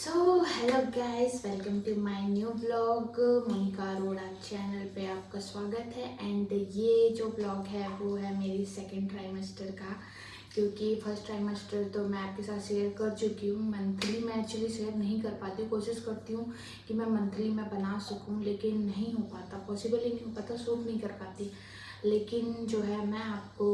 Hello guys, welcome to my new blog. Monika Arora channel पे आपका स्वागत है। एंड ये जो ब्लॉग है वो है मेरी सेकंड ट्राइमेस्टर का, क्योंकि फर्स्ट ट्राइमेस्टर तो मैं आपके साथ शेयर कर चुकी हूँ। मंथली मैं एक्चुअली शेयर नहीं कर पाती, कोशिश करती हूँ कि मैं मंथली में बना सकूँ, लेकिन नहीं हो पाता, पॉसिबल ही नहीं हो पाता, शूट नहीं कर पाती। लेकिन जो है मैं आपको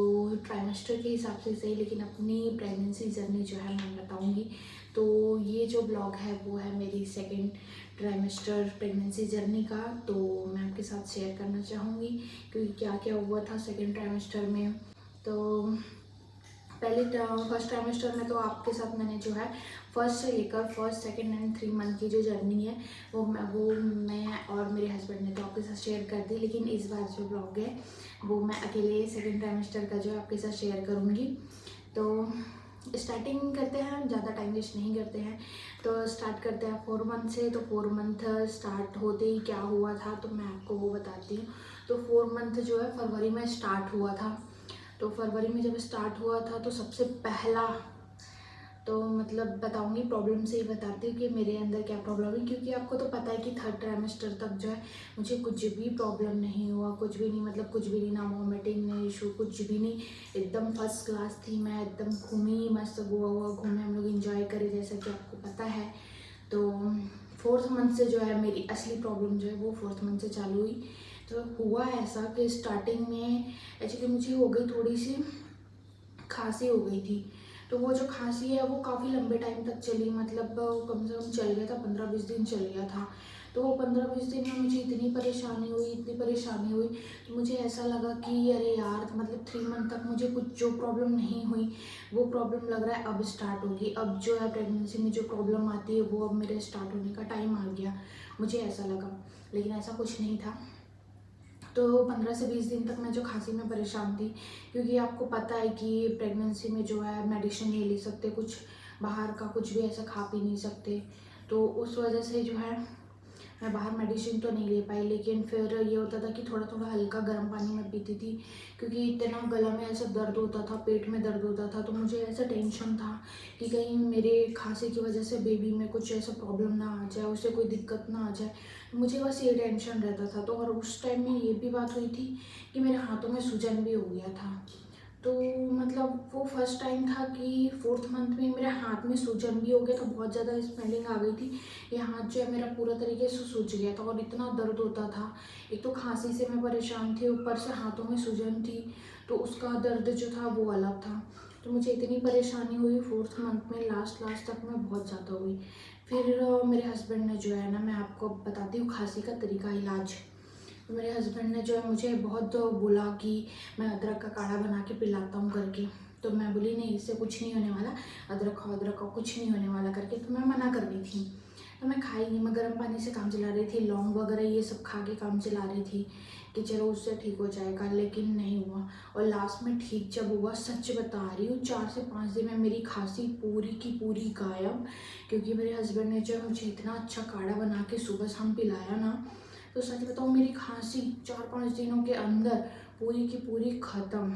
ट्राइमेस्टर के हिसाब से सही, लेकिन अपनी प्रेगनेंसी जर्नी जो है मैं बताऊँगी। तो ये जो ब्लॉग है वो है मेरी सेकंड ट्राइमेस्टर प्रेगनेंसी जर्नी का। तो मैं आपके साथ शेयर करना चाहूँगी क्योंकि क्या क्या हुआ था सेकंड ट्राइमेस्टर में। तो पहले फर्स्ट ट्राइमेस्टर में तो आपके साथ मैंने जो है फर्स्ट से लेकर फर्स्ट सेकंड एंड 3 मंथ की जो जर्नी है वो मैं और मेरे हस्बैंड ने तो आपके साथ शेयर कर दी। लेकिन इस बार जो ब्लॉग है वो मैं अकेले सेकंड ट्राइमेस्टर का जो है आपके साथ शेयर करूँगी। तो स्टार्टिंग करते हैं, ज़्यादा टाइम वेस्ट नहीं करते हैं। तो स्टार्ट करते हैं 4 मंथ से। तो 4 मंथ स्टार्ट होते ही क्या हुआ था तो मैं आपको वो बताती हूँ। तो 4 मंथ जो है फरवरी में स्टार्ट हुआ था। तो फरवरी में जब स्टार्ट हुआ था तो सबसे पहला तो मतलब बताऊंगी, प्रॉब्लम से ही बताती हूँ कि मेरे अंदर क्या प्रॉब्लम है। क्योंकि आपको तो पता है कि थर्ड ट्राइमेस्टर तक जो है मुझे कुछ भी प्रॉब्लम नहीं हुआ, कुछ भी नहीं, मतलब कुछ भी नहीं, ना वॉमिटिंग ना इशू, कुछ भी नहीं। एकदम फर्स्ट क्लास थी मैं, एकदम घूमी मस्त, गोवा हुआ घूमे, हम लोग इंजॉय करे जैसा कि आपको पता है। तो 4th मंथ से जो है मेरी असली प्रॉब्लम जो है वो 4th मंथ से चालू हुई। तो हुआ ऐसा कि स्टार्टिंग में एक्चुअली मुझे हो गई थोड़ी सी खांसी हो गई थी। तो वो जो खांसी है वो काफ़ी लंबे टाइम तक चली, मतलब कम से कम चल गया था, 15-20 दिन चल गया था। तो वो 15-20 दिन में मुझे इतनी परेशानी हुई, इतनी परेशानी हुई, तो मुझे ऐसा लगा कि अरे यार, मतलब 3 मंथ तक मुझे कुछ जो प्रॉब्लम नहीं हुई वो प्रॉब्लम लग रहा है अब स्टार्ट होगी। अब जो है प्रेगनेंसी में जो प्रॉब्लम आती है वो अब मेरे स्टार्ट होने का टाइम आ गया, मुझे ऐसा लगा। लेकिन ऐसा कुछ नहीं था। तो 15 से 20 दिन तक मैं जो खांसी में परेशान थी, क्योंकि आपको पता है कि प्रेगनेंसी में जो है मेडिसिन नहीं ले सकते, कुछ बाहर का कुछ भी ऐसा खा पी नहीं सकते। तो उस वजह से जो है मैं बाहर मेडिसिन तो नहीं ले पाई। लेकिन फिर ये होता था कि थोड़ा थोड़ा हल्का गर्म पानी मैं पीती थी, क्योंकि इतना गला में ऐसा दर्द होता था, पेट में दर्द होता था। तो मुझे ऐसा टेंशन था कि कहीं मेरे खांसी की वजह से बेबी में कुछ ऐसा प्रॉब्लम ना आ जाए, उसे कोई दिक्कत ना आ जाए। मुझे बस ये टेंशन रहता था। तो और उस टाइम में ये भी बात हुई थी कि मेरे हाथों में सूजन भी हो गया था। तो मतलब वो फर्स्ट टाइम था कि 4th मंथ में मेरे हाथ में सूजन भी हो गया था, बहुत ज़्यादा स्वेलिंग आ गई थी। ये हाथ जो है मेरा पूरा तरीके से सूज गया था और इतना दर्द होता था। एक तो खांसी से मैं परेशान थी, ऊपर से हाथों में सूजन थी, तो उसका दर्द जो था वो अलग था। तो मुझे इतनी परेशानी हुई 4th मंथ में, लास्ट लास्ट तक में बहुत ज़्यादा हुई। फिर मेरे हस्बैंड ने जो है ना, मैं आपको बताती हूँ खांसी का तरीका इलाज। तो मेरे हस्बैंड ने जो है मुझे बहुत बोला कि मैं अदरक का काढ़ा बना के पिलाता हूँ करके। तो मैं बोली नहीं, इससे कुछ नहीं होने वाला, अदरक का कुछ नहीं होने वाला करके। तो मैं मना कर रही थी। तो मैं खाई नहीं, मैं गर्म पानी से काम चला रही थी, लौंग वगैरह ये सब खा के काम चला रही थी कि चलो उससे ठीक हो जाएगा। लेकिन नहीं हुआ। और लास्ट में ठीक जब हुआ, सच बता रही हूँ, 4 से 5 दिन में मेरी खांसी पूरी की पूरी गायब। क्योंकि मेरे हस्बैंड ने जो मुझे इतना अच्छा काढ़ा बना के सुबह शाम पिलाया ना, तो सच बताऊँ मेरी खांसी 4-5 दिनों के अंदर पूरी की पूरी ख़त्म,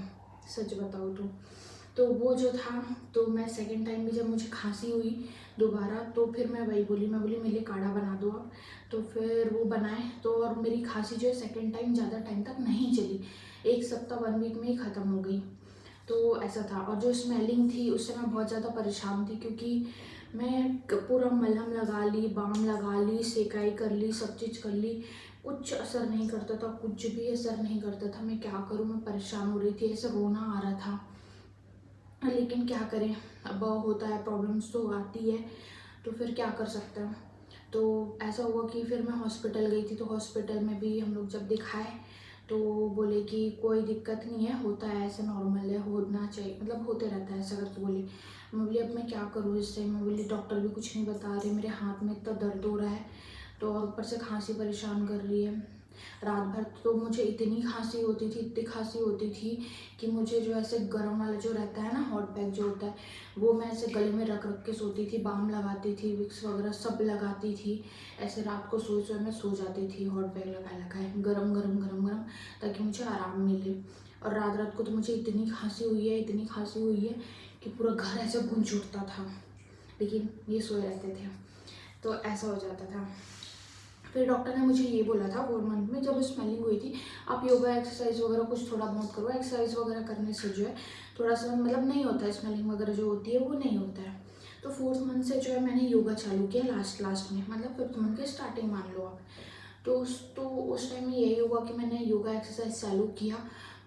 सच बताऊँ तो वो जो था, तो मैं सेकंड टाइम भी जब मुझे खांसी हुई दोबारा, तो फिर मैं वही बोली, मैं बोली मेरे लिए काढ़ा बना दो आप। तो फिर वो बनाए, तो और मेरी खांसी जो है सेकंड टाइम ज़्यादा टाइम तक नहीं चली, 1 सप्ताह 1 वीक में ही ख़त्म हो गई। तो ऐसा था। और जो स्मेलिंग थी उससे मैं बहुत ज़्यादा परेशान थी, क्योंकि मैं पूरा मलहम लगा ली, बाम लगा ली, सेकाई कर ली, सब चीज़ कर ली, कुछ असर नहीं करता था, कुछ भी असर नहीं करता था। मैं क्या करूँ, मैं परेशान हो रही थी, ऐसे रोना आ रहा था। लेकिन क्या करें, अब होता है, प्रॉब्लम्स तो आती है, तो फिर क्या कर सकते हैं। तो ऐसा हुआ कि फिर मैं हॉस्पिटल गई थी। तो हॉस्पिटल में भी हम लोग जब दिखाए तो बोले कि कोई दिक्कत नहीं है, होता है, ऐसा नॉर्मल है, होना चाहिए, मतलब होते रहता है ऐसा करके बोली। मैं बोली अब मैं क्या करूँ इससे। मैं बोली डॉक्टर भी कुछ नहीं बता रहे, मेरे हाथ में इतना दर्द हो रहा है, तो और ऊपर से खांसी परेशान कर रही है। रात भर तो मुझे इतनी खांसी होती थी, इतनी खांसी होती थी कि मुझे जो ऐसे गर्म वाला जो रहता है ना, हॉट पैक जो होता है, वो मैं ऐसे गले में रख रख के सोती थी, बाम लगाती थी, विक्स वगैरह सब लगाती थी। ऐसे रात को सोए सोए मैं सो जाती थी, हॉट पैक लगाए लगाए, गरम गरम गरम गरम, ताकि मुझे आराम मिले। और रात रात को तो मुझे इतनी खांसी हुई है, इतनी खांसी हुई है कि पूरा घर ऐसे गूंज उठता था, लेकिन ये सोए रहते थे। तो ऐसा हो जाता था। फिर डॉक्टर ने मुझे ये बोला था 4 मंथ में जब स्मेलिंग हुई थी, आप योगा एक्सरसाइज वगैरह कुछ थोड़ा बहुत करो, एक्सरसाइज वगैरह करने से जो है थोड़ा सा मतलब नहीं होता है, स्मेलिंग वगैरह जो होती है वो नहीं होता है। तो 4th मंथ से जो है मैंने योगा चालू किया लास्ट में, मतलब 5th मंथ के स्टार्टिंग मान लो आप। तो उस टाइम में यही हुआ कि मैंने योगा एक्सरसाइज चालू किया।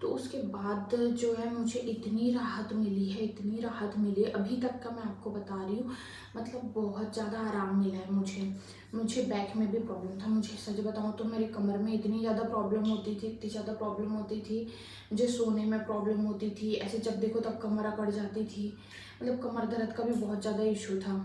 तो उसके बाद जो है मुझे इतनी राहत मिली है, इतनी राहत मिली है, अभी तक का मैं आपको बता रही हूँ, मतलब बहुत ज़्यादा आराम मिला है मुझे बैक में भी प्रॉब्लम था। मुझे सच बताऊँ तो मेरी कमर में इतनी ज़्यादा प्रॉब्लम होती थी, इतनी ज़्यादा प्रॉब्लम होती थी, मुझे सोने में प्रॉब्लम होती थी, ऐसे जब देखो तब कमर अकड़ जाती थी, मतलब कमर दर्द का भी बहुत ज़्यादा इशू था।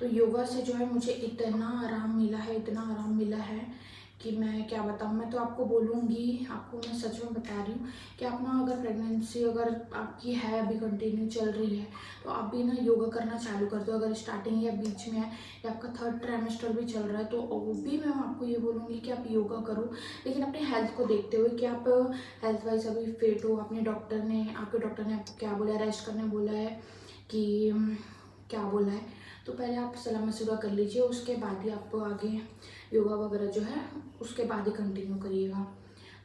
तो योगा से जो है मुझे इतना आराम मिला है, इतना आराम मिला है कि मैं क्या बताऊँ। मैं तो आपको बोलूँगी, आपको मैं सच में बता रही हूँ कि आप ना अगर प्रेगनेंसी अगर आपकी है अभी कंटिन्यू चल रही है तो आप भी ना योगा करना चालू कर दो। अगर स्टार्टिंग या बीच में है या आपका 3rd ट्राइमेस्टर भी चल रहा है तो वो भी मैं आपको ये बोलूँगी कि आप योगा करो, लेकिन अपने हेल्थ को देखते हुए कि आप हेल्थ वाइज अभी फिट हो। आपके डॉक्टर ने आपको क्या बोला है, रेस्ट करने बोला है कि क्या बोला है, तो पहले आप सलाह मशवरा कर लीजिए, उसके बाद ही आप आगे योगा वगैरह जो है उसके बाद ही कंटिन्यू करिएगा।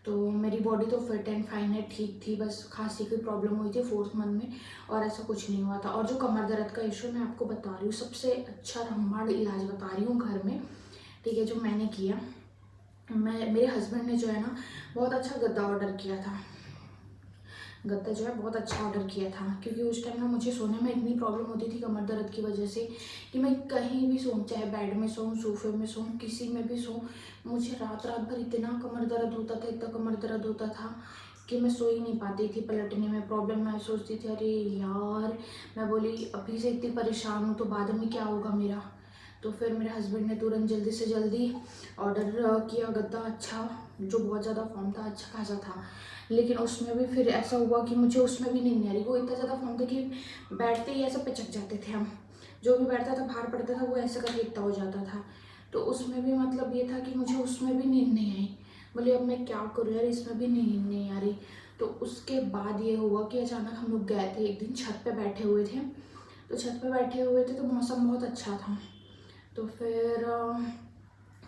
तो मेरी बॉडी तो फिट एंड फाइन है, ठीक थी, बस खांसी की प्रॉब्लम हुई थी 4th मंथ में और ऐसा कुछ नहीं हुआ था। और जो कमर दर्द का इशू मैं आपको बता रही हूँ, सबसे अच्छा रामबाण इलाज बता रही हूँ घर में, ठीक है, जो मैंने किया। मेरे हस्बैंड ने जो है ना बहुत अच्छा गद्दा ऑर्डर किया था, गद्दा जो है बहुत अच्छा ऑर्डर किया था, क्योंकि उस टाइम ना मुझे सोने में इतनी प्रॉब्लम होती थी कमर दर्द की वजह से कि मैं कहीं भी सोऊं, चाहे बेड में सोऊं, सोफे में सोऊं, किसी में भी सोऊं, मुझे रात भर इतना कमर दर्द होता था, इतना कमर दर्द होता था कि मैं सो ही नहीं पाती थी। पलटने में प्रॉब्लम, मैं सोचती थी अरे यार, मैं बोली अभी से इतनी परेशान हूँ तो बाद में क्या होगा मेरा। तो फिर मेरे हस्बैंड ने तुरंत जल्दी से जल्दी ऑर्डर किया गद्दा, अच्छा जो बहुत ज़्यादा फॉर्म था, अच्छा खासा था, लेकिन उसमें भी फिर ऐसा हुआ कि मुझे उसमें भी नहीं आ रही। वो इतना ज़्यादा फॉर्म था कि बैठते ही ऐसा पिचक जाते थे हम, जो भी बैठता था बाहर पड़ता था, वो ऐसे करके इतना हो जाता था। तो उसमें भी मतलब ये था कि मुझे उसमें भी नींद नहीं आई, बोले अब मैं क्या करूँ यार, इसमें भी नींद नहीं आ रही। तो उसके बाद ये हुआ कि अचानक हम लोग गए थे एक दिन, छत पे बैठे हुए थे, तो छत पे बैठे हुए थे तो मौसम बहुत अच्छा था। तो फिर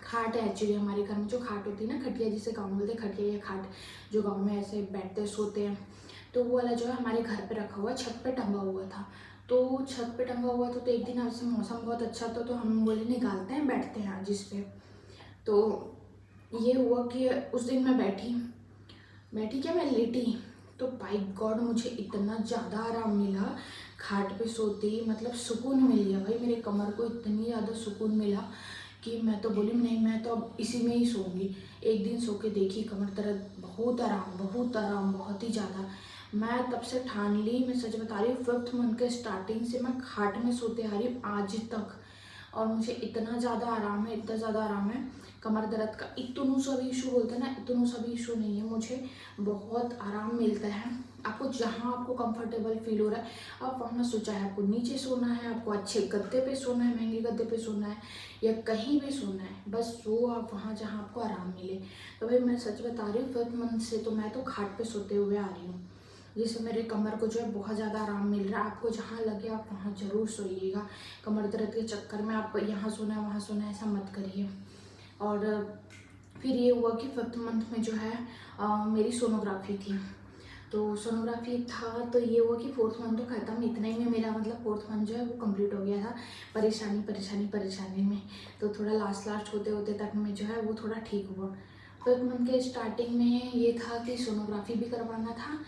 खाट है एक्चुअली हमारे घर में, जो खाट होती है ना, खटिया जिसे गाँव में बोलते हैं, खटिया या खाट, जो गांव में ऐसे बैठते सोते हैं, तो वो वाला जो है हमारे घर पे रखा हुआ, छत पे टंगा हुआ था। तो छत पे टंगा हुआ था, तो एक दिन ऐसे मौसम बहुत अच्छा था तो हम बोले निकालते हैं, बैठते हैं जिस पे। तो ये हुआ कि उस दिन मैं बैठी क्या, मैं लेटी, तो बाय गॉड मुझे इतना ज़्यादा आराम मिला खाट पे सोते ही, मतलब सुकून मिल गया भाई, मेरे कमर को इतनी ज़्यादा सुकून मिला कि मैं तो बोली नहीं, मैं तो अब इसी में ही सोऊंगी। एक दिन सो के देखी, कमर दर्द बहुत आराम, बहुत आराम, बहुत ही ज़्यादा। मैं तब से ठान ली, मैं सच बता रही हूँ, 5th मंथ के स्टार्टिंग से मैं खाट में सोते आ रही हूँ आज तक, और मुझे इतना ज़्यादा आराम है, इतना ज़्यादा आराम है। कमर दर्द का इतनू सा भी इशू बोलते हैं ना, इतनू सा भी इशू नहीं है, मुझे बहुत आराम मिलता है। आपको जहाँ आपको कंफर्टेबल फील हो रहा है आप वहाँ सो, चाहे आपको नीचे सोना है, आपको अच्छे गद्दे पे सोना है, महंगे गद्दे पे सोना है, या कहीं भी सोना है, बस सो आप वहाँ जहाँ आपको आराम मिले। तो भाई मैं सच बता रही हूँ, 5th मंथ से तो मैं तो खाट पे सोते हुए आ रही हूँ, जिससे मेरे कमर को जो है बहुत ज़्यादा आराम मिल रहा है। आपको जहाँ लगे आप वहाँ ज़रूर सोइएगा, कमर दर्द के चक्कर में आप यहाँ सोना है वहाँ सोना है ऐसा मत करिए। और फिर ये हुआ कि 5th मंथ में जो है मेरी सोनोग्राफी थी, तो सोनोग्राफी था, तो ये हुआ कि 4th मंथ तो ख़त्म, इतना ही में मेरा मतलब 4th मंथ जो है वो कंप्लीट हो गया था, परेशानी में। तो थोड़ा लास्ट होते होते तक में जो है वो थोड़ा ठीक हुआ। 5th मंथ के स्टार्टिंग में ये था कि सोनोग्राफी भी करवाना था,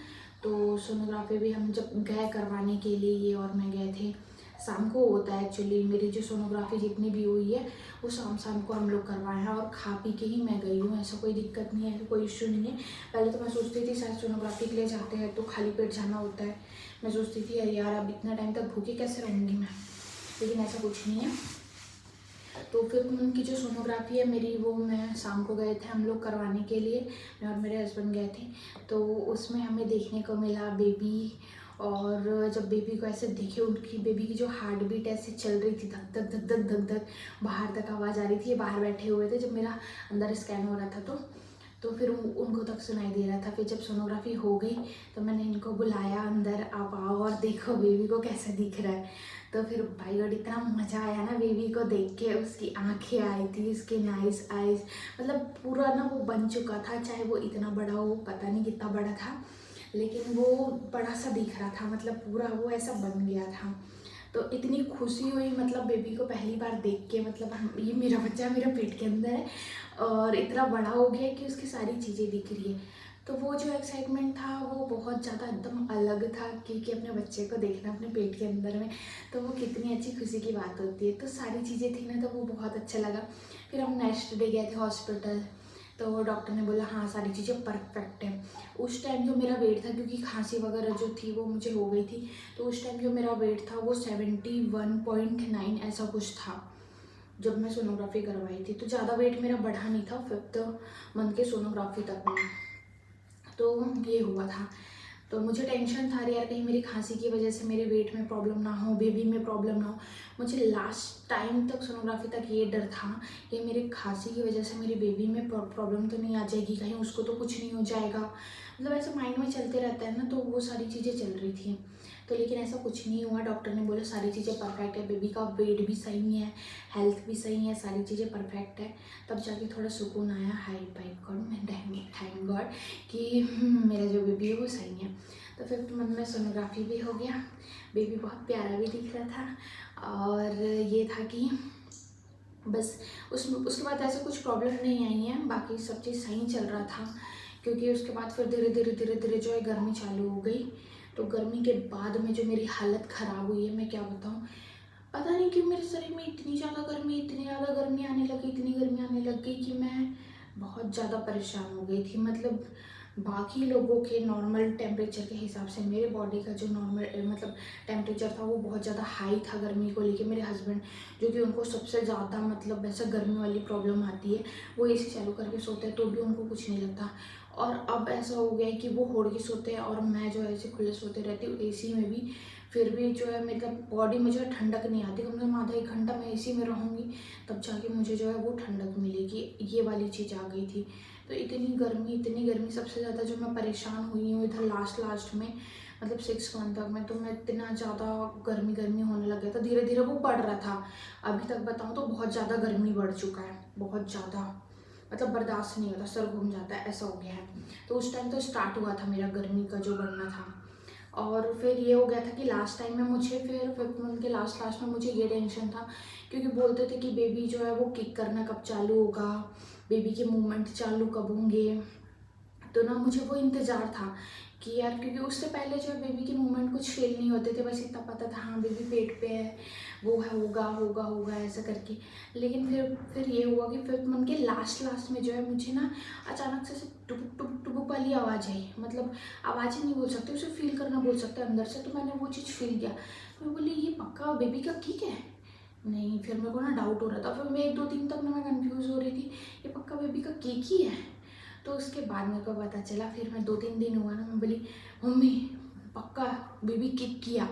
तो सोनोग्राफी भी हम जब गए करवाने के लिए, ये और मैं गए थे, शाम को होता है एक्चुअली, मेरी जो सोनोग्राफी जितनी भी हुई है वो शाम को हम लोग करवाए हैं, और खा पी के ही मैं गई हूँ, ऐसा कोई दिक्कत नहीं है, कोई इश्यू नहीं है। पहले तो मैं सोचती थी शायद सोनोग्राफी के लिए जाते हैं तो खाली पेट जाना होता है, मैं सोचती थी अरे यार अब इतना टाइम तक भूखे कैसे रहूँगी मैं, लेकिन ऐसा कुछ नहीं है। तो फिर उनकी जो सोनोग्राफी है मेरी, वो मैं शाम को गए थे हम लोग करवाने के लिए, मैं और मेरे हस्बैंड गए थे। तो उसमें हमें देखने को मिला बेबी, और जब बेबी को ऐसे देखे, उनकी बेबी की जो हार्ट बीट ऐसे चल रही थी, धक धक धक धक धक धक, बाहर तक आवाज़ आ रही थी, ये बाहर बैठे हुए थे जब मेरा अंदर स्कैन हो रहा था। तो फिर उनको तक सुनाई दे रहा था। फिर जब सोनोग्राफी हो गई तो मैंने इनको बुलाया अंदर, आप आओ और देखो बेबी को कैसा दिख रहा है। तो फिर भाई और इतना मज़ा आया ना बेबी को देख के। उसकी आंखें आई थी, उसके नाइस आइज, मतलब पूरा ना वो बन चुका था। चाहे वो इतना बड़ा हो, पता नहीं कितना बड़ा था, लेकिन वो बड़ा सा दिख रहा था, मतलब पूरा वो ऐसा बन गया था। तो इतनी खुशी हुई मतलब बेबी को पहली बार देख के, मतलब ये मेरा बच्चा मेरा पेट के अंदर है और इतना बड़ा हो गया कि उसकी सारी चीज़ें दिख रही है। तो वो जो एक्साइटमेंट था वो बहुत ज़्यादा एकदम अलग था, क्योंकि अपने बच्चे को देखना अपने पेट के अंदर में, तो वो कितनी अच्छी खुशी की बात होती है। तो सारी चीज़ें थी ना, तो वो बहुत अच्छा लगा। फिर हम नेक्स्ट डे गए थे हॉस्पिटल, तो डॉक्टर ने बोला हाँ सारी चीज़ें परफेक्ट है। उस टाइम जो मेरा वेट था, क्योंकि खांसी वगैरह जो थी वो मुझे हो गई थी, तो उस टाइम जो मेरा वेट था वो 71.9 ऐसा कुछ था जब मैं सोनोग्राफी करवाई थी। तो ज़्यादा वेट मेरा बढ़ा नहीं था 5th मंथ के सोनोग्राफी तक में। तो ये हुआ था। तो मुझे टेंशन था यार कहीं मेरी खांसी की वजह से मेरे वेट में प्रॉब्लम ना हो, बेबी में प्रॉब्लम ना हो। मुझे लास्ट टाइम तक सोनोग्राफी तक ये डर था कि मेरी खांसी की वजह से मेरी बेबी में प्रॉब्लम तो नहीं आ जाएगी, कहीं उसको तो कुछ नहीं हो जाएगा, मतलब ऐसे माइंड में चलते रहता है ना। तो वो सारी चीज़ें चल रही थी, तो लेकिन ऐसा कुछ नहीं हुआ। डॉक्टर ने बोला सारी चीज़ें परफेक्ट है, बेबी का वेट भी सही है, हेल्थ भी सही है, सारी चीज़ें परफेक्ट है। तब जाके थोड़ा सुकून आया। हाय बाय गॉड, मैं थैंक गॉड कि मेरा जो बेबी है वो सही है। तो 5th मंथ में सोनोग्राफी भी हो गया, बेबी बहुत प्यारा भी दिख रहा था। और ये था कि बस उसके बाद ऐसे कुछ प्रॉब्लम नहीं आई है, बाकी सब चीज़ सही चल रहा था। क्योंकि उसके बाद फिर धीरे धीरे जो है गर्मी चालू हो गई। तो गर्मी के बाद में जो मेरी हालत ख़राब हुई है, मैं क्या बताऊँ। पता नहीं क्यों मेरे शरीर में इतनी ज़्यादा गर्मी आने लगी, इतनी गर्मी आने लग गई कि मैं बहुत ज़्यादा परेशान हो गई थी। मतलब बाकी लोगों के नॉर्मल टेम्परेचर के हिसाब से मेरे बॉडी का जो नॉर्मल मतलब टेम्परेचर था वो बहुत ज़्यादा हाई था गर्मी को लेके। मेरे हस्बैंड जो कि उनको सबसे ज़्यादा मतलब ऐसा गर्मी वाली प्रॉब्लम आती है, वो एसी चालू करके सोते हैं तो भी उनको कुछ नहीं लगता। और अब ऐसा हो गया है कि वो ओढ़ के सोते हैं और मैं जो है ऐसे खुले सोते रहती हूँ एसी में भी। फिर भी जो है मतलब बॉडी में जो है ठंडक नहीं आती। कम से कम आधा 1 घंटा मैं एसी में रहूँगी तब जाके मुझे जो है वो ठंडक मिलेगी, ये वाली चीज़ आ गई थी। तो इतनी गर्मी, सबसे ज़्यादा जो मैं परेशान हुई हूँ इधर लास्ट में, मतलब 6 मंथ तक में, तो मैं इतना ज़्यादा गर्मी होने लग गया था। धीरे धीरे वो बढ़ रहा था। अभी तक बताऊँ तो बहुत ज़्यादा गर्मी बढ़ चुका है, बहुत ज़्यादा, मतलब बर्दाश्त नहीं होता, सर घूम जाता है, ऐसा हो गया है। तो उस टाइम तो स्टार्ट हुआ था मेरा गर्मी का जो बढ़ना था। और फिर ये हो गया था कि लास्ट टाइम में मुझे फिर 5th मंथ के लास्ट में मुझे ये टेंशन था, क्योंकि बोलते थे कि बेबी जो है वो किक करना कब चालू होगा, बेबी के मूवमेंट चालू कब होंगे। तो ना मुझे वो इंतज़ार था कि यार, क्योंकि उससे पहले जो है बेबी के मूवमेंट कुछ फील नहीं होते थे, बस इतना पता था हाँ बेबी पेट पे है, वो है होगा ऐसा करके। लेकिन फिर ये हुआ कि 5th मंथ के लास्ट में जो है मुझे ना अचानक से टुपुक टुपुक टुपुक वाली आवाज़ आई। मतलब आवाज़ें नहीं बोल सकते, उसे फील करना बोल सकते अंदर से। तो मैंने वो चीज़ फील किया। मैं बोली ये पक्का बेबी का किक है? नहीं, फिर मेरे को ना डाउट हो रहा था। फिर मैं 1-2 दिन तक ना मैं कन्फ्यूज़ हो रही थी, ये पक्का बेबी का किक ही है। तो उसके बाद मेरे को पता चला, फिर मैं 2-3 दिन हुआ ना, मैं बोली मम्मी पक्का बेबी किक किया,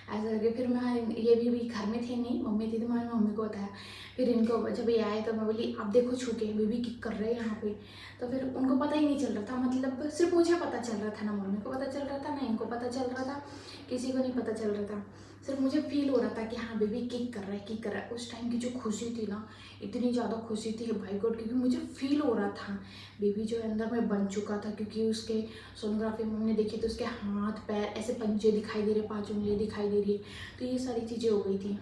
ऐसा करके। फिर मैं ये भी घर में थे नहीं, मम्मी थी, तो मैंने मम्मी को बताया। फिर इनको जब ये आए तो मैं बोली आप देखो छू के बेबी किक कर रहे हैं यहाँ पे। तो फिर उनको पता ही नहीं चल रहा था, मतलब सिर्फ मुझे पता चल रहा था, ना मम्मी को पता चल रहा था, ना इनको पता चल रहा था, किसी को नहीं पता चल रहा था। सिर्फ मुझे फील हो रहा था कि हाँ बेबी किक कर रहा है। उस टाइम की जो खुशी थी ना, इतनी ज़्यादा खुशी थी भाई गॉड, क्योंकि मुझे फील हो रहा था बेबी जो है अंदर में बन चुका था। क्योंकि उसके सोनोग्राफी में हमने देखी तो उसके हाथ पैर ऐसे पंजे दिखाई दे रहे, 5 उंगलियाँ दिखाई दे रही है, तो ये सारी चीज़ें हो गई थी।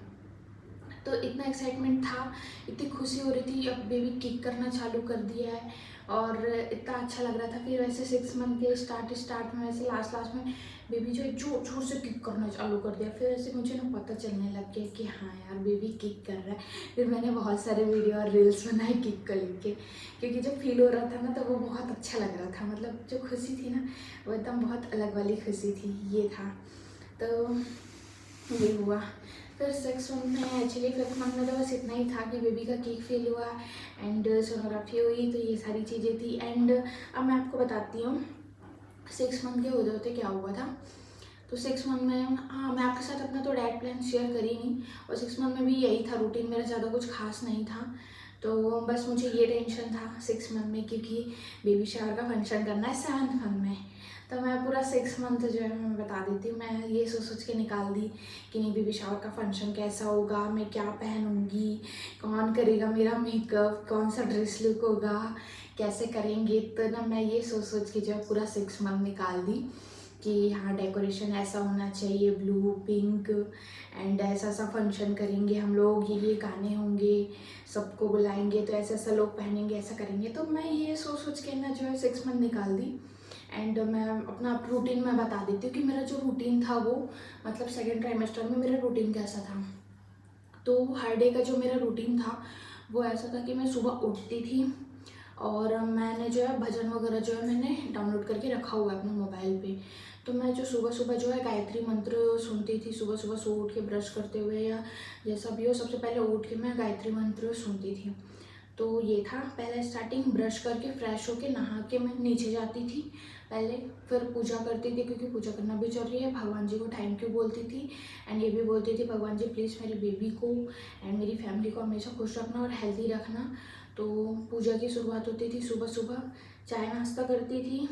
तो इतना एक्साइटमेंट था, इतनी खुशी हो रही थी, अब बेबी किक करना चालू कर दिया है और इतना अच्छा लग रहा था। फिर वैसे 6 मंथ के स्टार्ट में, वैसे लास्ट में बेबी जो है जोर जोर से किक करना चालू कर दिया। फिर ऐसे मुझे ना पता चलने लग गया कि हाँ यार बेबी किक कर रहा है। फिर मैंने बहुत सारे वीडियो और रील्स बनाए किक को लेके, क्योंकि जब फील हो रहा था ना तो वो बहुत अच्छा लग रहा था। मतलब जो खुशी थी ना वो एकदम बहुत अलग वाली खुशी थी, ये था। तो ये हुआ। फिर 6 मंथ में एक्चुअली 5th मंथ में तो बस इतना ही था कि बेबी का केक फील हुआ एंड सोनोग्राफी हुई, तो ये सारी चीज़ें थी। एंड अब मैं आपको बताती हूँ 6 मंथ के होते क्या हुआ था। तो 6 मंथ में हाँ, मैं आपके साथ अपना तो डाइट प्लान शेयर करी नहीं, और 6 मंथ में भी यही था रूटीन मेरा, ज़्यादा कुछ खास नहीं था। तो बस मुझे ये टेंशन था 6 मंथ में, क्योंकि बेबी शावर का फंक्शन करना है 7 मंथ में। तो मैं पूरा 6 मंथ जो है मैं बता देती हूँ, मैं ये सोच के निकाल दी कि नहीं बेबी शावर का फंक्शन कैसा होगा, मैं क्या पहनूंगी, कौन करेगा मेरा मेकअप, कौन सा ड्रेस लुक होगा, कैसे करेंगे। तो ना मैं ये सोच के जो है पूरा 6 मंथ निकाल दी कि हाँ डेकोरेशन ऐसा होना चाहिए, ब्लू पिंक, एंड ऐसा ऐसा फंक्शन करेंगे हम लोग, ये गाने होंगे, सबको बुलाएंगे तो ऐसा ऐसा लोग पहनेंगे, ऐसा करेंगे। तो मैं ये सोच के ना जो है 6 मंथ निकाल दी। एंड मैं अपना रूटीन में बता देती हूँ कि मेरा जो रूटीन था वो, मतलब सेकेंड ट्राइमेस्टर में मेरा रूटीन कैसा था। तो हर डे का जो मेरा रूटीन था वो ऐसा था कि मैं सुबह उठती थी और मैंने जो है भजन वगैरह जो है मैंने डाउनलोड करके रखा हुआ है अपने मोबाइल पे। तो मैं जो सुबह सुबह जो है गायत्री मंत्र सुनती थी, सुबह सुबह सो उठ के ब्रश करते हुए या जैसा भी हो, सबसे पहले उठ के मैं गायत्री मंत्र सुनती थी। तो ये था पहले स्टार्टिंग। ब्रश करके फ्रेश होके नहा के मैं नीचे जाती थी पहले, फिर पूजा करती थी क्योंकि पूजा करना भी जरूरी है। भगवान जी को थैंक यू बोलती थी एंड ये भी बोलती थी भगवान जी प्लीज़ मेरी बेबी को एंड मेरी फैमिली को हमेशा खुश रखना और हेल्दी रखना। तो पूजा की शुरुआत होती थी सुबह सुबह, चाय नाश्ता करती थी,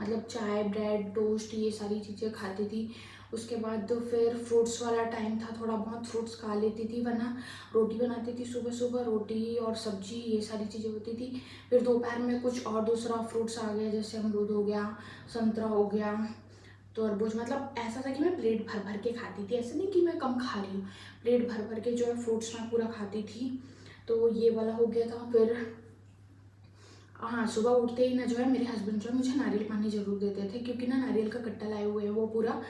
मतलब चाय ब्रेड टोस्ट ये सारी चीज़ें खाती थी। उसके बाद तो फिर फ्रूट्स वाला टाइम था, थोड़ा बहुत फ्रूट्स खा लेती थी, वरना रोटी बनाती थी सुबह सुबह, रोटी और सब्जी ये सारी चीज़ें होती थी। फिर दोपहर में कुछ और दूसरा फ्रूट्स आ गया, जैसे अमरूद हो गया, संतरा हो गया, तरबूज। मतलब ऐसा था कि मैं प्लेट भर भर के खाती थी, ऐसा नहीं कि मैं कम खा रही हूँ, प्लेट भर भर के जो है फ्रूट्स मैं पूरा खाती थी। तो ये वाला हो गया था। फिर हाँ, सुबह उठते ही ना जो है मेरे हस्बैंड जो है मुझे नारियल पानी ज़रूर देते थे, क्योंकि ना नारियल का कट्टा लाए हुए हैं वो पूरा।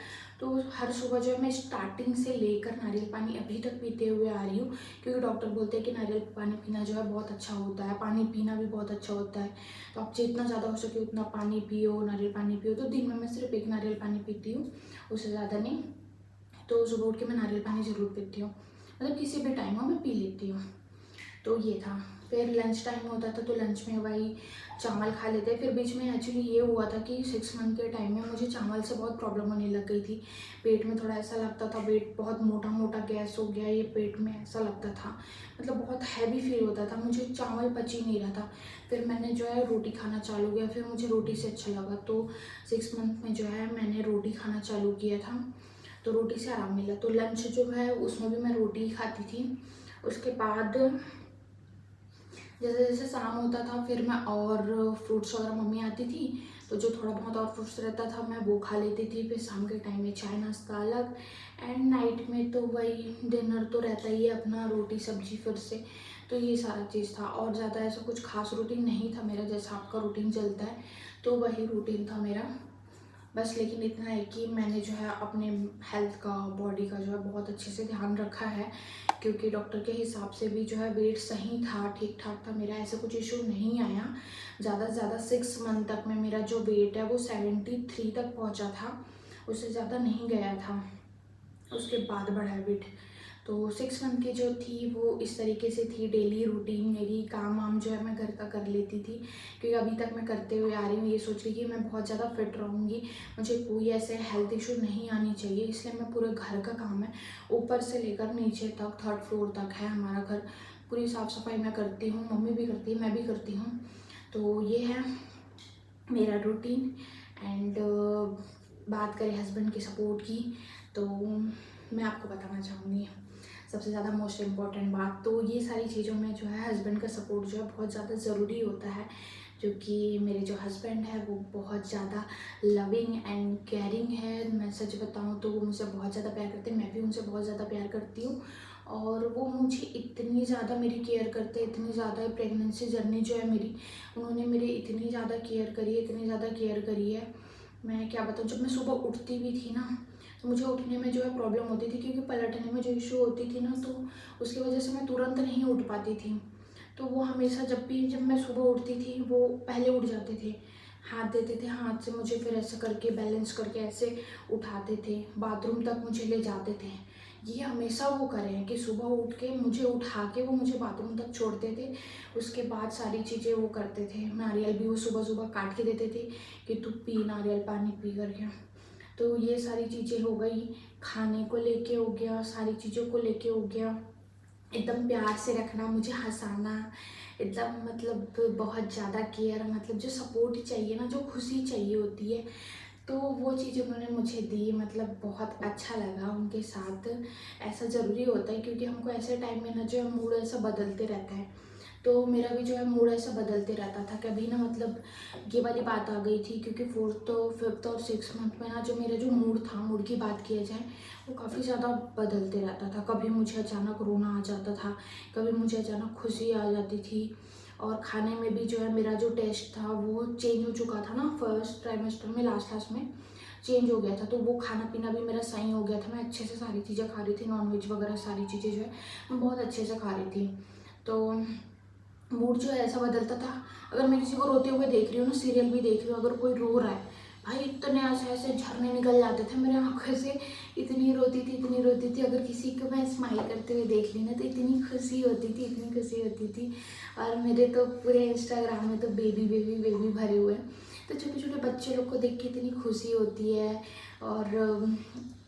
तो हर सुबह जो है मैं स्टार्टिंग से लेकर नारियल पानी अभी तक पीते हुए आ रही हूँ, क्योंकि डॉक्टर बोलते हैं कि नारियल पानी पीना जो है बहुत अच्छा होता है, पानी पीना भी बहुत अच्छा होता है। तो आप जितना ज़्यादा हो सके उतना पानी पियो, नारियल पानी पियो। तो दिन में मैं सिर्फ एक नारियल पानी पीती हूँ, उससे ज़्यादा नहीं। तो सुबह उठ के मैं नारियल पानी ज़रूर पीती हूँ, मतलब किसी भी टाइम हो मैं पी लेती हूँ। तो ये था। फिर लंच टाइम होता था तो लंच में वही चावल खा लेते। फिर बीच में एक्चुअली ये हुआ था कि 6 मंथ के टाइम में मुझे चावल से बहुत प्रॉब्लम होने लग गई थी, पेट में थोड़ा ऐसा लगता था, पेट बहुत मोटा मोटा गैस हो गया ये पेट में, ऐसा लगता था, मतलब बहुत हैवी फील होता था, मुझे चावल पच ही नहीं रहा था। फिर मैंने जो है रोटी खाना चालू किया, फिर मुझे रोटी से अच्छा लगा, तो 6 मंथ में जो है मैंने रोटी खाना चालू किया था, तो रोटी से आराम मिला। तो लंच जो है उसमें भी मैं रोटी ही खाती थी। उसके बाद जैसे जैसे शाम होता था फिर मैं और फ्रूट्स वगैरह, मम्मी आती थी तो जो थोड़ा बहुत और फ्रूट्स रहता था मैं वो खा लेती थी। फिर शाम के टाइम में चाय नाश्ता अलग, एंड नाइट में तो वही डिनर तो रहता ही है अपना, रोटी सब्जी फिर से। तो ये सारा चीज़ था, और ज़्यादा ऐसा कुछ खास रूटीन नहीं था मेरा, जैसा आपका रूटीन चलता है तो वही रूटीन था मेरा बस। लेकिन इतना है कि मैंने जो है अपने हेल्थ का, बॉडी का जो है बहुत अच्छे से ध्यान रखा है, क्योंकि डॉक्टर के हिसाब से भी जो है वेट सही था, ठीक ठाक था मेरा, ऐसा कुछ इशू नहीं आया। ज़्यादा से ज़्यादा 6 मंथ तक में मेरा जो वेट है वो 73 तक पहुंचा था, उससे ज़्यादा नहीं गया था, उसके बाद बढ़ा है वेट। तो 6 मंथ की जो थी वो इस तरीके से थी, डेली रूटीन मेरी, काम वाम जो है मैं घर का कर लेती थी, क्योंकि अभी तक मैं करते हुए आ रही हूँ, ये सोच रही कि मैं बहुत ज़्यादा फिट रहूँगी, मुझे कोई ऐसे हेल्थ इशू नहीं आनी चाहिए, इसलिए मैं पूरे घर का काम है ऊपर से लेकर नीचे तक, 3rd फ्लोर तक है हमारा घर, पूरी साफ़ सफाई मैं करती हूँ, मम्मी भी करती है, मैं भी करती हूँ। तो ये है मेरा रूटीन। एंड बात करें हस्बैंड के सपोर्ट की, तो मैं आपको बताना चाहूँगी सबसे ज़्यादा मोस्ट इम्पॉर्टेंट बात, तो ये सारी चीज़ों में जो है हस्बैंड का सपोर्ट जो है बहुत ज़्यादा ज़रूरी होता है, क्योंकि मेरे जो हस्बैंड है वो बहुत ज़्यादा लविंग एंड केयरिंग है। मैं सच बताऊँ तो वो मुझसे बहुत ज़्यादा प्यार करते हैं, मैं भी उनसे बहुत ज़्यादा प्यार करती हूँ, और वो मुझे इतनी ज़्यादा मेरी केयर करते हैं, इतनी ज़्यादा प्रेगनेंसी जर्नी जो है मेरी, उन्होंने मेरी इतनी ज़्यादा केयर करी है, इतनी ज़्यादा केयर करी है, मैं क्या बताऊँ। जब मैं सुबह उठती भी थी ना तो मुझे उठने में जो है प्रॉब्लम होती थी, क्योंकि पलटने में जो इशू होती थी ना, तो उसकी वजह से मैं तुरंत नहीं उठ पाती थी। तो वो हमेशा जब मैं सुबह उठती थी वो पहले उठ जाते थे, हाथ देते थे, हाथ से मुझे फिर ऐसे करके बैलेंस करके ऐसे उठाते थे, बाथरूम तक मुझे ले जाते थे। ये हमेशा वो करे हैं कि सुबह उठ के मुझे उठा के वो मुझे बाथरूम तक छोड़ते थे, उसके बाद सारी चीज़ें वो करते थे। नारियल भी वो सुबह सुबह काट के देते थे कि तू पी नारियल पानी पी करके। तो ये सारी चीज़ें हो गई, खाने को लेके हो गया, सारी चीज़ों को लेके हो गया। एकदम प्यार से रखना, मुझे हँसाना, एकदम मतलब बहुत ज़्यादा केयर, मतलब जो सपोर्ट चाहिए ना, जो खुशी चाहिए होती है, तो वो चीज़ उन्होंने मुझे दी। मतलब बहुत अच्छा लगा उनके साथ। ऐसा ज़रूरी होता है क्योंकि हमको ऐसे टाइम में ना जो है मूड ऐसा बदलते रहता है, तो मेरा भी जो है मूड ऐसा बदलते रहता था। कभी ना मतलब ये वाली बात आ गई थी क्योंकि 4th तो 5th और 6th मंथ में ना जो मेरा जो मूड था, मूड की बात किया जाए, वो काफ़ी ज़्यादा बदलते रहता था। कभी मुझे अचानक रोना आ जाता था, कभी मुझे अचानक खुशी आ जाती थी। और खाने में भी जो है मेरा जो टेस्ट था वो चेंज हो चुका था ना, फर्स्ट ट्राइमेस्टर में लास्ट लास्ट में चेंज हो गया था, तो वो खाना पीना भी मेरा सही हो गया था। मैं अच्छे से सारी चीज़ें खा रही थी, नॉनवेज वगैरह सारी चीज़ें जो है मैं बहुत अच्छे से खा रही थी। तो मूड जो है ऐसा बदलता था। अगर मैं किसी को रोते हुए देख रही हूँ ना, सीरियल भी देख रही हूँ, अगर कोई रो रहा है, भाई इतने ऐसे ऐसे झरने निकल जाते थे मेरे आंखों से, इतनी रोती थी, इतनी रोती थी। अगर किसी को मैं स्माइल करते हुए देख ली ना, तो इतनी खुशी होती थी, इतनी खुशी होती थी। और मेरे तो पूरे इंस्टाग्राम में तो बेबी बेबी बेबी भरे हुए हैं, तो छोटे छोटे बच्चे लोग को देख के इतनी खुशी होती है। और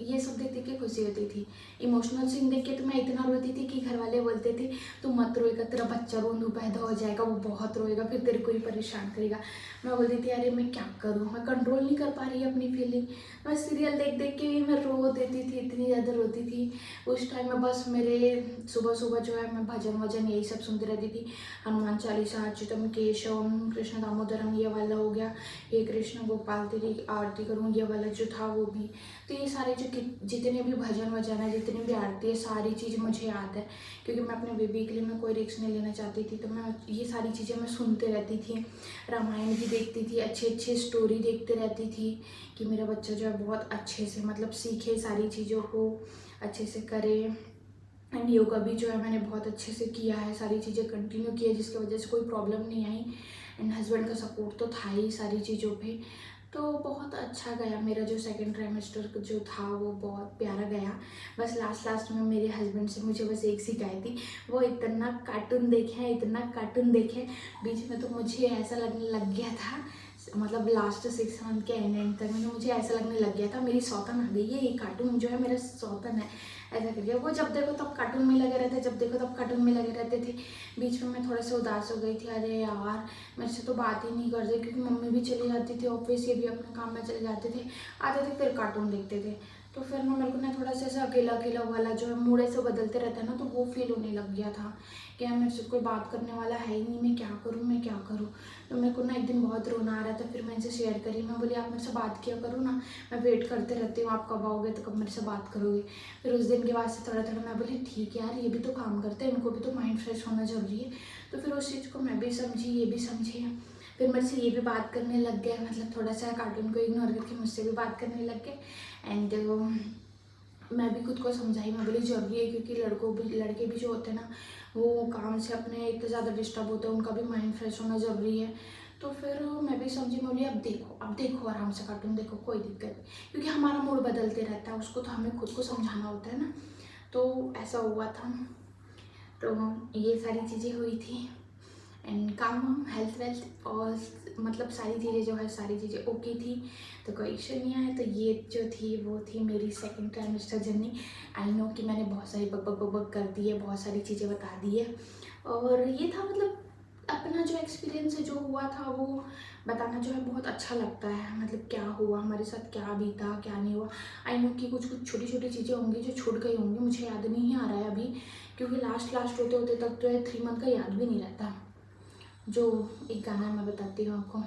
ये सब देख देख के खुशी होती थी। इमोशनल सीन देख के तो मैं इतना रोती थी कि घर वाले बोलते थे तू मत रोएगा, तेरा बच्चा रोंदू पैदा हो जाएगा, वो बहुत रोएगा, फिर तेरे को ही परेशान करेगा। मैं बोलती थी अरे मैं क्या करूँ, मैं कंट्रोल नहीं कर पा रही अपनी फीलिंग। मैं सीरियल देख देख के भी मैं रो देती थी, इतनी ज़्यादा रोती थी उस टाइम में। बस मेरे सुबह सुबह जो है मैं भजन वजन यही सब सुनती रहती थी। हनुमान चालीसा, अच्युतम केशवम कृष्ण दामोदरम ये वाला हो गया, हे कृष्ण गोपाल तेरी आरती करूँ ये वाला जो था वो भी। तो ये सारे जो जितने भी भजन वजन है, जितनी भी आरती है, सारी चीज़ मुझे याद है क्योंकि मैं अपने बेबी के लिए मैं कोई रिस्क नहीं लेना चाहती थी। तो मैं ये सारी चीज़ें मैं सुनते रहती थी, रामायण भी देखती थी, अच्छी अच्छी स्टोरी देखते रहती थी कि मेरा बच्चा जो है बहुत अच्छे से मतलब सीखे, सारी चीज़ों को अच्छे से करे। एंड योगा भी जो है मैंने बहुत अच्छे से किया है, सारी चीज़ें कंटिन्यू की है, जिसकी वजह से कोई प्रॉब्लम नहीं आई। एंड हस्बैंड का सपोर्ट तो था ही सारी चीज़ों पे। तो बहुत अच्छा गया मेरा जो सेकंड ट्राइमेस्टर जो था, वो बहुत प्यारा गया। बस लास्ट लास्ट में मेरे हस्बैंड से मुझे बस एक सी आई थी, वो इतना कार्टून देखे, इतना कार्टून देखे, बीच में तो मुझे ऐसा लगने लग गया था, मतलब लास्ट 6 मंथ के एंड तक में मुझे ऐसा लगने लग गया था मेरी सौतन आ गई है, ये कार्टून जो है मेरा सौतन है, ऐसा करके। वो जब देखो तब कार्टून में लगे रहते, जब देखो तब कार्टून में लगे रहते थे। बीच में मैं थोड़ा सा उदास हो गई थी, अरे यार मेरे से तो बात ही नहीं करते, क्योंकि मम्मी भी चली जाती थी ऑफिस, ये भी अपने काम में चले जाते थे, आते थे फिर कार्टून देखते थे। तो फिर ना मेरे को ना थोड़ा सा ऐसा अकेला अकेला वाला जो है मूड ऐसे बदलते रहता है ना, तो वो फील होने लग गया था कि यार मेरे से कोई बात करने वाला है ही नहीं, मैं क्या करूँ, मैं क्या करूँ। तो मेरे को ना एक दिन बहुत रोना आ रहा था, फिर मैं इनसे शेयर करी, मैं बोली आप मेरे से बात किया करो ना, मैं वेट करते रहती हूँ, आप कब आओगे तो कब मेरे से बात करोगे। फिर उस दिन के बाद से थोड़ा थोड़ा मैं बोली ठीक है यार, ये भी तो काम करते हैं, इनको भी तो माइंड फ्रेश होना जरूरी है। तो फिर उस चीज़ को मैं भी समझी, ये भी समझी। फिर मेरे से ये भी बात करने लग गए, मतलब थोड़ा सा कार्टून को इग्नोर करके मुझसे भी बात करने लग गए। एंड मैं भी खुद को समझाई, मैं बोली ज़रूरी है, क्योंकि लड़के भी जो होते हैं ना, वो काम से अपने इतने ज़्यादा डिस्टर्ब होते हैं, उनका भी माइंड फ्रेश होना ज़रूरी है। तो फिर मैं भी समझी, मैं बोली अब देखो आराम से कार्टून देखो, कोई दिक्कत नहीं, क्योंकि हमारा मूड बदलते रहता है, उसको तो हमें खुद को समझाना होता है ना। तो ऐसा हुआ था, तो ये सारी चीज़ें हुई थी। एंड काम वाम हेल्थ वेल्थ और मतलब सारी चीज़ें जो है, सारी चीज़ें ओके थी, तो कोई इशू नहीं आया। तो ये जो थी वो थी मेरी second trimester journey. I know कि मैंने बहुत सारी बक बक बक बक कर दी है, बहुत सारी चीज़ें बता दी है, और ये था मतलब अपना जो एक्सपीरियंस है, जो हुआ था वो बताना जो है बहुत अच्छा लगता है। मतलब क्या हुआ हमारे साथ, क्या बीता, क्या नहीं हुआ। आई नो कि कुछ कुछ छोटी छोटी चीज़ें होंगी जो छूट गई होंगी, मुझे याद नहीं आ रहा है अभी, क्योंकि लास्ट होते होते तक तो 3 मंथ का याद भी नहीं रहता। जो एक गाना मैं बताती हूँ आपको,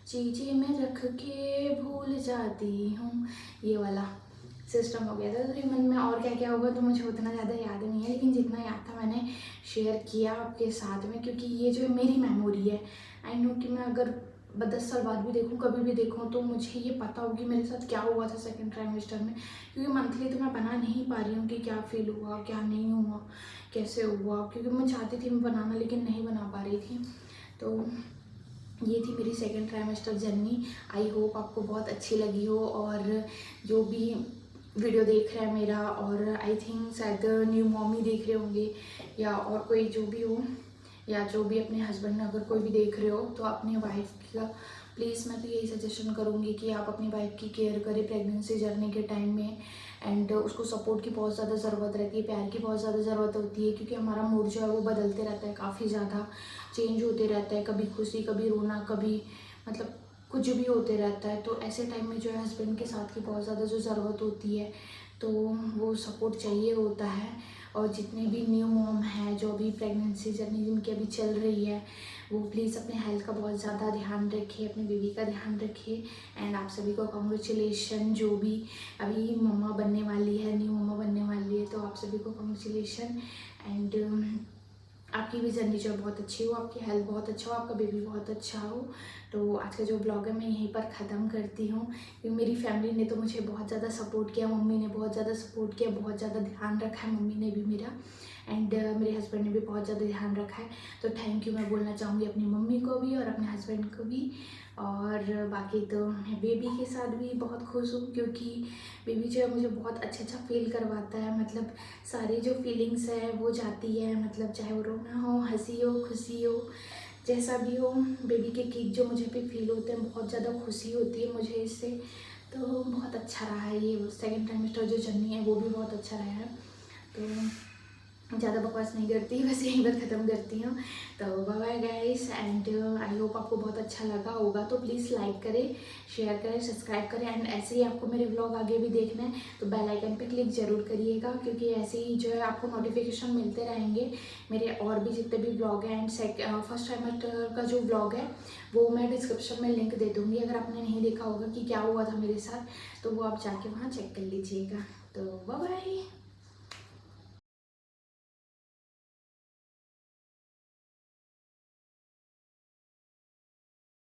चीज़ें मैं रख के भूल जाती हूँ, ये वाला सिस्टम हो गया था। तो मन में और क्या क्या होगा तो मुझे उतना ज़्यादा याद नहीं है, लेकिन जितना याद था मैंने शेयर किया आपके साथ में, क्योंकि ये जो मेरी मेमोरी है। आई नो कि मैं अगर 10 साल बाद भी देखूँ, कभी भी देखूँ, तो मुझे ये पता होगी मेरे साथ क्या हुआ था सेकेंड ट्राइमेस्टर में, क्योंकि मंथली तो मैं बना नहीं पा रही हूँ कि क्या फील हुआ, क्या नहीं हुआ, कैसे हुआ, क्योंकि मैं चाहती थी मैं बनाना, लेकिन नहीं बना पा रही थी। तो ये थी मेरी सेकेंड ट्राइमेस्टर जर्नी। आई होप आपको बहुत अच्छी लगी हो, और जो भी वीडियो देख रहा है मेरा, और आई थिंक शायद न्यू मॉमी देख रहे होंगे, या और कोई जो भी हो, या जो भी अपने हस्बैंड अगर कोई भी देख रहे हो, तो अपनी वाइफ का प्लीज़ मैं तो यही सजेशन करूँगी कि आप अपनी वाइफ की केयर करें प्रेगनेंसी जर्नी के टाइम में। एंड उसको सपोर्ट की बहुत ज़्यादा ज़रूरत रहती है, प्यार की बहुत ज़्यादा ज़रूरत होती है, क्योंकि हमारा मूड जो है वो बदलते रहता है, काफ़ी ज़्यादा चेंज होते रहता है, कभी खुशी, कभी रोना, कभी मतलब कुछ भी होते रहता है। तो ऐसे टाइम में जो है हस्बैंड के साथ की बहुत ज़्यादा जो ज़रूरत होती है, तो वो सपोर्ट चाहिए होता है। और जितने भी न्यू मॉम है, जो अभी प्रेगनेंसी जर्नी जिनकी अभी चल रही है, वो प्लीज़ अपने हेल्थ का बहुत ज़्यादा ध्यान रखिए, अपने बेबी का ध्यान रखिए। एंड आप सभी को कॉन्ग्रेचुलेशन, जो भी अभी मम्मा बनने वाली है, न्यू मम्मा बनने वाली है, तो आप सभी को कॉन्ग्रेचुलेशन। एंड आपकी भी जर्नी जो है बहुत अच्छी हो, आपकी हेल्थ बहुत अच्छा हो, आपका बेबी बहुत अच्छा हो। तो आज का जो ब्लॉग है मैं यहीं पर ख़त्म करती हूँ, क्योंकि मेरी फैमिली ने तो मुझे बहुत ज़्यादा सपोर्ट किया, मम्मी ने बहुत ज़्यादा सपोर्ट किया, बहुत ज़्यादा ध्यान रखा है मम्मी ने भी मेरा। एंड मेरे हस्बैंड ने भी बहुत ज़्यादा ध्यान रखा है। तो थैंक यू मैं बोलना चाहूँगी अपनी मम्मी को भी और अपने हस्बैंड को भी। और बाकी तो मैं बेबी के साथ भी बहुत खुश हूँ, क्योंकि बेबी जो है मुझे बहुत अच्छा फील करवाता है। मतलब सारी जो फीलिंग्स है वो जाती है, मतलब चाहे वो रोना हो, हंसी हो, खुशी हो, जैसा भी हो, बेबी के किक जो मुझे भी फील होते हैं, बहुत ज़्यादा खुशी होती है मुझे इससे। तो बहुत अच्छा रहा है ये सेकेंड ट्राइमेस्टर जो जर्नी है, वो भी बहुत अच्छा रहा है। तो ज़्यादा बकवास नहीं करती, बस यहीं पर ख़त्म करती हूँ। तो bye bye guys, and I hope आपको बहुत अच्छा लगा होगा। तो प्लीज़ लाइक करें, शेयर करें, सब्सक्राइब करें। एंड ऐसे ही आपको मेरे व्लॉग आगे भी देखना है तो बेल आइकन पे क्लिक ज़रूर करिएगा, क्योंकि ऐसे ही जो है आपको नोटिफिकेशन मिलते रहेंगे मेरे और भी जितने भी व्लॉग हैं। एंड फर्स्ट ट्राइमेस्टर का जो व्लॉग है वो मैं डिस्क्रिप्शन में लिंक दे दूँगी, अगर आपने नहीं देखा होगा कि क्या हुआ था मेरे साथ, तो वो आप जाके वहाँ चेक कर लीजिएगा। तो बाय बाय।